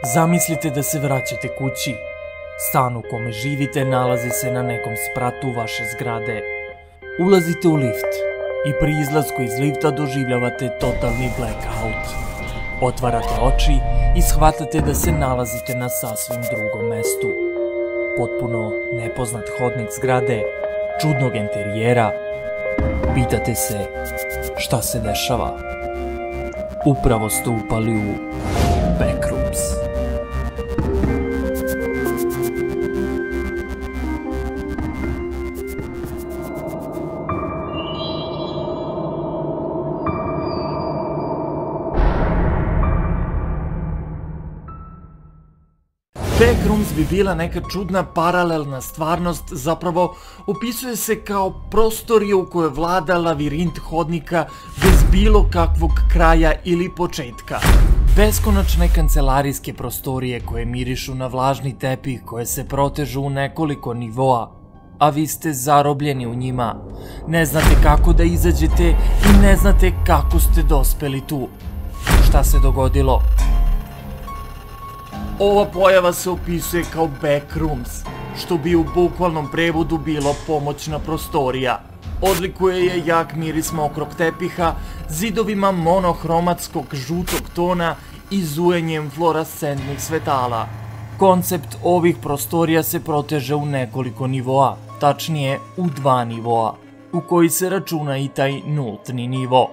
Zamislite da se vraćate kući. Stan u kome živite nalazi se na nekom spratu vaše zgrade. Ulazite u lift i pri izlasku iz lifta doživljavate totalni blackout. Otvarate oči i shvatate da se nalazite na sasvim drugom mestu. Potpuno nepoznat hodnik zgrade, čudnog enterijera. Pitate se šta se dešava. Upravo ste upali u Backrooms. Backrooms bi bila neka čudna paralelna stvarnost, zapravo opisuje se kao prostorija u kojoj vlada lavirint hodnika bez bilo kakvog kraja ili početka. Beskonačne kancelarijske prostorije koje mirišu na vlažni tepih koje se protežu u nekoliko nivoa, a vi ste zarobljeni u njima. Ne znate kako da izađete i ne znate kako ste dospeli tu. Šta se dogodilo? Ova pojava se opisuje kao Backrooms, što bi u bukvalnom prevodu bilo pomoćna prostorija. Odlikuje je jak miris mokrog tepiha, zidovima monohromatskog žutog tona i zujenjem fluorescentnih svetala. Koncept ovih prostorija se proteže u nekoliko nivoa, tačnije u 2 nivoa, u koji se računa i taj nultni nivo.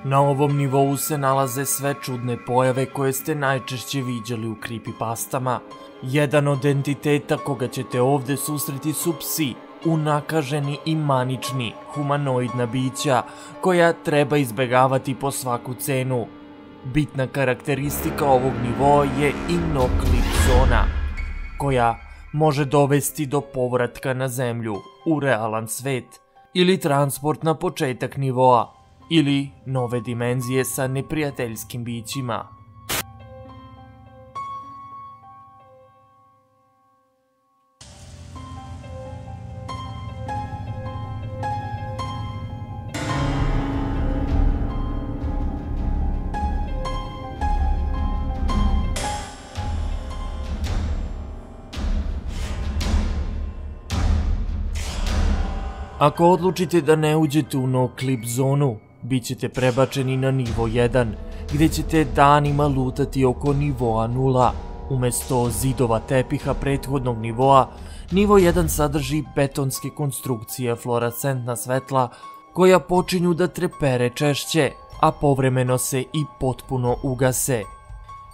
Na ovom nivou se nalaze sve čudne pojave koje ste najčešće viđali u creepypastama. Jedan od entiteta koga ćete ovde susreti su psi, unakaženi i manični, humanoidna bića, koja treba izbegavati po svaku cenu. Bitna karakteristika ovog nivoa je i no-clip zona, koja može dovesti do povratka na zemlju, u realan svet, ili transport na početak nivoa, ili nove dimenzije sa neprijateljskim bićima. Ako odlučite da ne uđete u no-clip zonu, bit ćete prebačeni na nivo 1, gdje ćete danima lutati oko nivoa 0. Umesto zidova tepiha prethodnog nivoa, nivo 1 sadrži betonske konstrukcije fluorescentna svetla koja počinju da trepere češće, a povremeno se i potpuno ugase.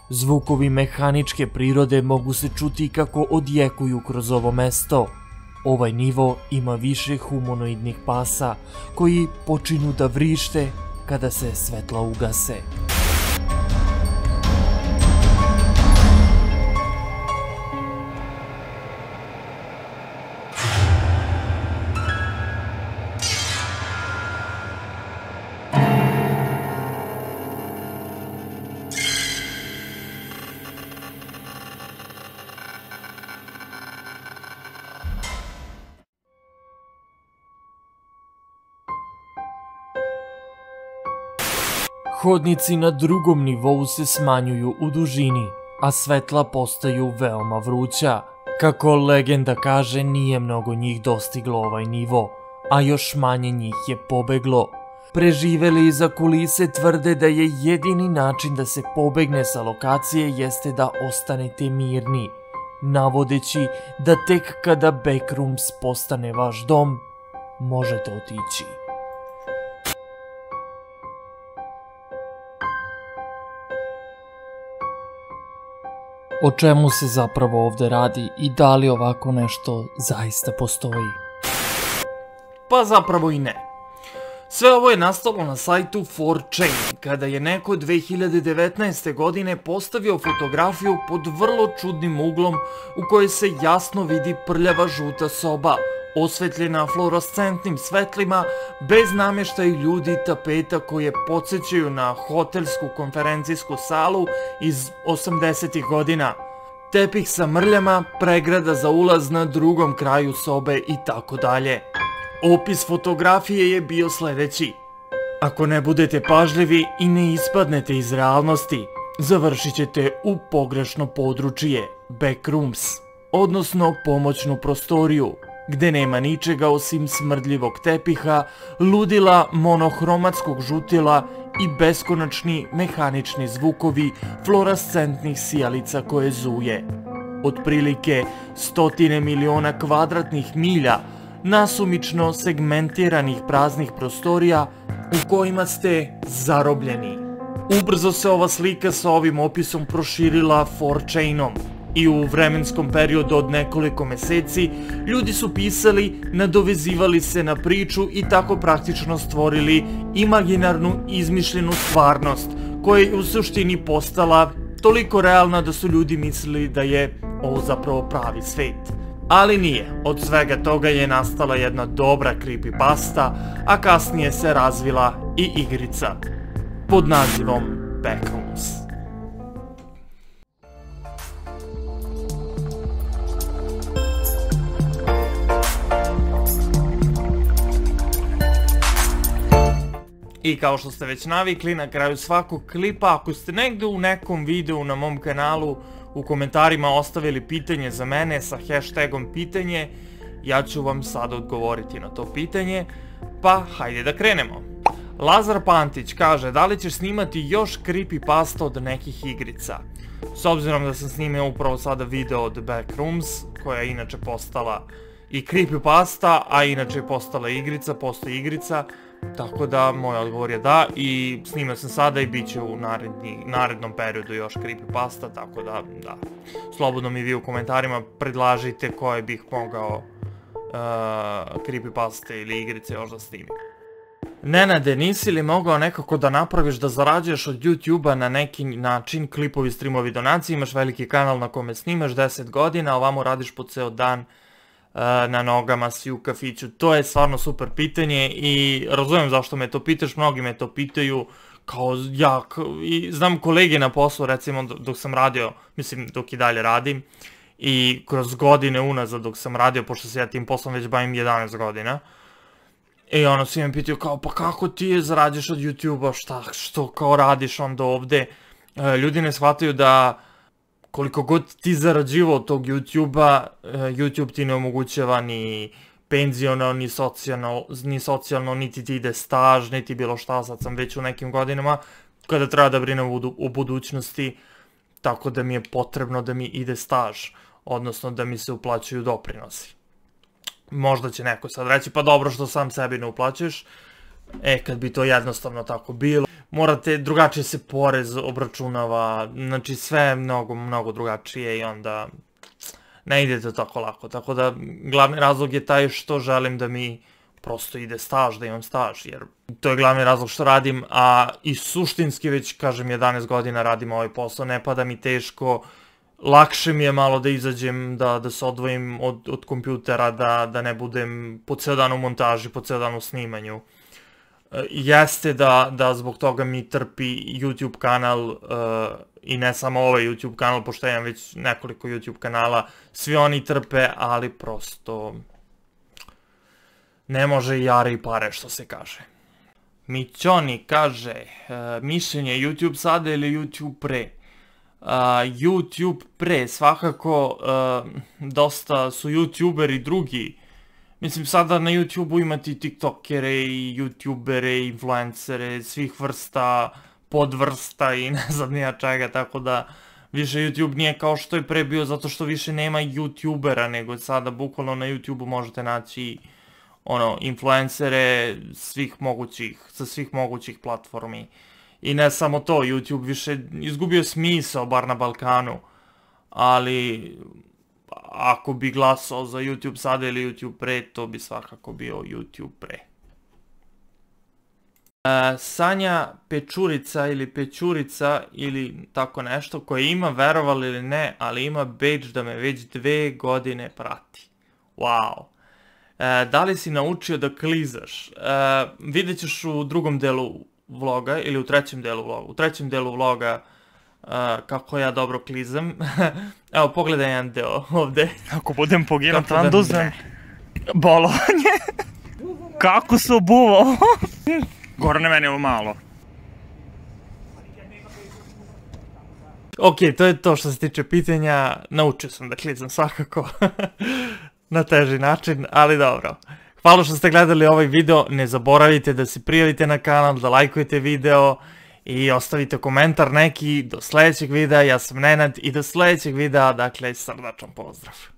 Zvukovi mehaničke prirode mogu se čuti kako odjekuju kroz ovo mesto. Ovaj nivo ima više humanoidnih pasa koji počinju da vrište kada se svetla ugase. Hodnici na drugom nivou se smanjuju u dužini, a svetla postaju veoma vruća. Kako legenda kaže, nije mnogo njih dostiglo ovaj nivo, a još manje njih je pobeglo. Preživeli iza kulise tvrde da je jedini način da se pobegne sa lokacije jeste da ostanete mirni, navodeći da tek kada Backrooms postane vaš dom, možete otići. O čemu se zapravo ovde radi i da li ovako nešto zaista postoji? Pa zapravo i ne. Sve ovo je nastalo na sajtu 4chan, kada je neko 2019. godine postavio fotografiju pod vrlo čudnim uglom u kojoj se jasno vidi prljava žuta soba, osvetljena fluorescentnim svetlima, bez namještaja ljudi i tapeta koje podsjećaju na hotelsku konferencijsku salu iz 80-ih godina. Tepih sa mrljama, pregrada za ulaz na drugom kraju sobe i tako dalje. Opis fotografije je bio sljedeći. Ako ne budete pažljivi i ne ispadnete iz realnosti, završit ćete u pogrešno područje, backrooms, odnosno pomoćnu prostoriju, gde nema ničega osim smrdljivog tepiha, ludila monohromatskog žutila i beskonačni mehanični zvukovi fluorescentnih sijalica koje zuje. Otprilike 100 miliona kvadratnih milja nasumično segmentiranih praznih prostorija u kojima ste zarobljeni. Ubrzo se ova slika sa ovim opisom proširila 4chanom i u vremenskom periodu od nekoliko meseci ljudi su pisali, nadovezivali se na priču i tako praktično stvorili imaginarnu izmišljenu stvarnost koja je u suštini postala toliko realna da su ljudi mislili da je ovo zapravo pravi svet. Ali nije, od svega toga je nastala jedna dobra creepypasta, a kasnije se razvila i igrica pod nazivom Backrooms. I kao što ste već navikli, na kraju svakog klipa, ako ste negde u nekom videu na mom kanalu u komentarima ostavili pitanje za mene sa hashtagom pitanje, ja ću vam sad odgovoriti na to pitanje, pa hajde da krenemo. Lazar Pantić kaže, da li ćeš snimati još creepypasta od nekih igrica? S obzirom da sam snimio upravo sada video od Backrooms, koja je inače postala i creepypasta, a inače je postala igrica, postoji igrica, tako da moj odgovor je da, i snimio sam sada i bit će u narednom periodu još creepypasta, tako da, da. Slobodno mi vi u komentarima predlažite koje bih mogao creepypaste ili igrice još da snimim. Nenade, nisi li mogao nekako da napraviš da zarađuješ od YouTube-a na neki način, klipovi, streamovi, donacije, imaš veliki kanal na kome snimaš 10 godina, a ovamo radiš po ceo dan na nogama, svi u kafiću? To je stvarno super pitanje i razumijem zašto me to pitaš, mnogi me to pitaju, kao ja, i znam kolege na poslu, recimo dok sam radio, mislim dok i dalje radim, i kroz godine unazad dok sam radio, pošto se ja tim poslom već bavim 11 godina, i ono, svi me pitaju kao, pa kako ti je zarađuješ od YouTube-a, što kao radiš onda ovde? Ljudi ne shvataju da koliko god ti zarađivao od tog YouTube-a, YouTube ti ne omogućava ni penziono, ni socijalno, niti ti ide staž, niti bilo šta, sad sam već u nekim godinama kada treba da brinem u budućnosti, tako da mi je potrebno da mi ide staž, odnosno da mi se uplaćuju doprinosi. Možda će neko sad reći, pa dobro što sam sebi ne uplaćuješ, kad bi to jednostavno tako bilo, morate, drugačije se porez obračunava, znači sve je mnogo drugačije i onda ne ide to tako lako, tako da glavni razlog je taj što želim da mi prosto ide staž, da imam staž, jer to je glavni razlog što radim, a i suštinski već, kažem, 11 godina radim ovaj posao, ne pada mi teško, lakše mi je malo da izađem, da se odvojim od kompjutera, da ne budem po ceo dan u montaži, po ceo dan u snimanju. Jeste da zbog toga mi trpi YouTube kanal, i ne samo ovaj YouTube kanal, pošto imam već nekoliko YouTube kanala, svi oni trpe, ali prosto ne može i jare i pare, što se kaže. Mićoni kaže, mišljenje YouTube sada ili YouTube pre? YouTube pre, svakako dosta su YouTuberi drugi. Mislim, sada na YouTube-u imati TikTokere i YouTubere, influencere, svih vrsta, podvrsta i ne znam nija čega, tako da više YouTube nije kao što je pre bio, zato što više nema YouTubera, nego sada bukvalno na YouTube-u možete naći influencere sa svih mogućih platformi. I ne samo to, YouTube više izgubio smisao, bar na Balkanu, ali ako bi glasao za YouTube sada ili YouTube pre, to bi svakako bio YouTube pre. Sanja Pečurica ili Pećurica ili tako nešto, koja ima, verovali ili ne, ali ima badge da me već 2 godine prati. Wow. Da li si naučio da klizaš? Vidjet ćeš u drugom delu vloga ili u trećem delu vloga. U trećem delu vloga kako ja dobro klizam. Evo, pogledaj jedan deo ovde. Ako budem poginut, onda uzmem bolovanje. Kako se obuvao? Gorane, meni je ovo malo. Ok, to je to što se tiče pitanja. Naučio sam da klizam svakako na teži način, ali dobro. Hvala što ste gledali ovaj video, ne zaboravite da se prijavite na kanal, da lajkujete video i ostavite komentar neki. Do sljedećeg videa, ja sam Nenad i do sljedećeg videa, dakle, srdačan pozdrav.